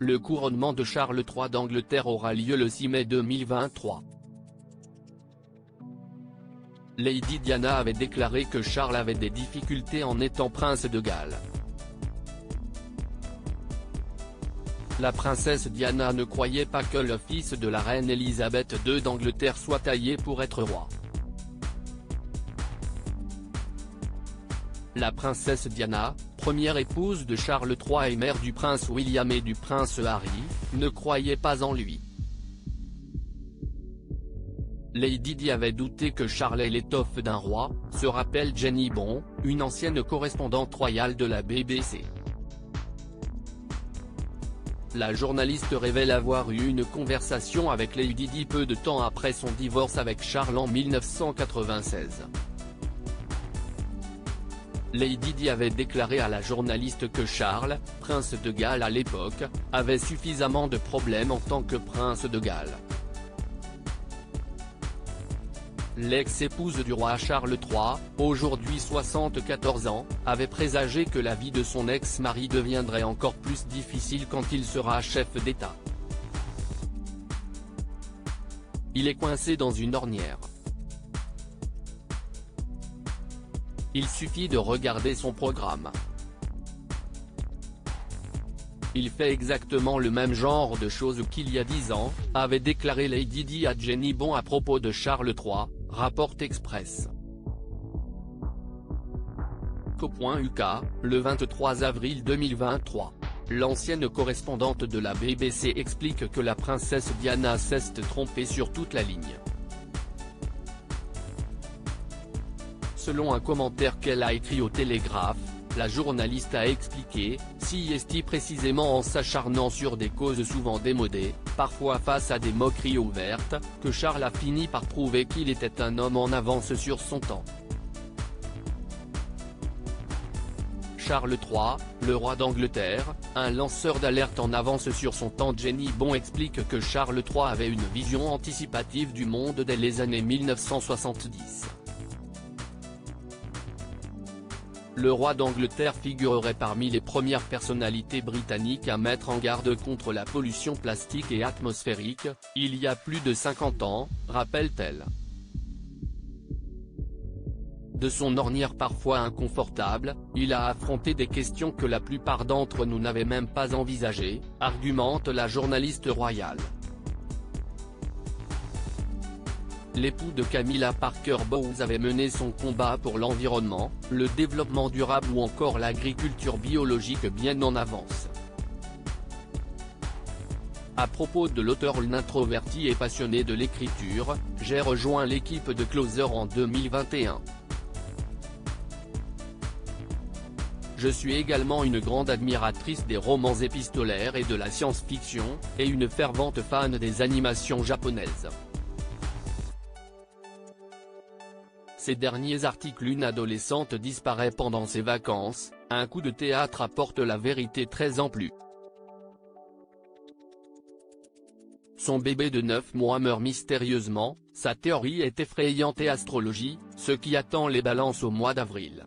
Le couronnement de Charles III d'Angleterre aura lieu le 6 mai 2023. Lady Diana avait déclaré que Charles avait des difficultés en étant prince de Galles. La princesse Diana ne croyait pas que le fils de la reine Elisabeth II d'Angleterre soit taillé pour être roi. La princesse Diana, première épouse de Charles III et mère du prince William et du prince Harry, ne croyait pas en lui. Lady Di avait douté que Charles ait l'étoffe d'un roi, se rappelle Jenny Bon, une ancienne correspondante royale de la BBC. La journaliste révèle avoir eu une conversation avec Lady Di peu de temps après son divorce avec Charles en 1996. Lady Di avait déclaré à la journaliste que Charles, prince de Galles à l'époque, avait suffisamment de problèmes en tant que prince de Galles. L'ex-épouse du roi Charles III, aujourd'hui 74 ans, avait présagé que la vie de son ex-mari deviendrait encore plus difficile quand il sera chef d'État. Il est coincé dans une ornière. Il suffit de regarder son programme. Il fait exactement le même genre de choses qu'il y a 10 ans, avait déclaré Lady Di à Jenny Bon à propos de Charles III, rapporte Express. Co.uk, le 23 avril 2023. L'ancienne correspondante de la BBC explique que la princesse Diana s'est trompée sur toute la ligne. Selon un commentaire qu'elle a écrit au Télégraphe, la journaliste a expliqué, si précisément en s'acharnant sur des causes souvent démodées, parfois face à des moqueries ouvertes, que Charles a fini par prouver qu'il était un homme en avance sur son temps. Charles III, le roi d'Angleterre, un lanceur d'alerte en avance sur son temps. Jenny Bon explique que Charles III avait une vision anticipative du monde dès les années 1970. Le roi d'Angleterre figurerait parmi les premières personnalités britanniques à mettre en garde contre la pollution plastique et atmosphérique, il y a plus de 50 ans, rappelle-t-elle. De son ornière parfois inconfortable, il a affronté des questions que la plupart d'entre nous n'avaient même pas envisagées, argumente la journaliste royale. L'époux de Camilla Parker Bowles avait mené son combat pour l'environnement, le développement durable ou encore l'agriculture biologique bien en avance. À propos de l'auteur introverti et passionné de l'écriture, j'ai rejoint l'équipe de Closer en 2021. Je suis également une grande admiratrice des romans épistolaires et de la science-fiction, et une fervente fan des animations japonaises. Ces derniers articles. Une adolescente disparaît pendant ses vacances, un coup de théâtre apporte la vérité 13 ans plus. Son bébé de 9 mois meurt mystérieusement, sa théorie est effrayante et astrologie, ce qui attend les balances au mois d'avril.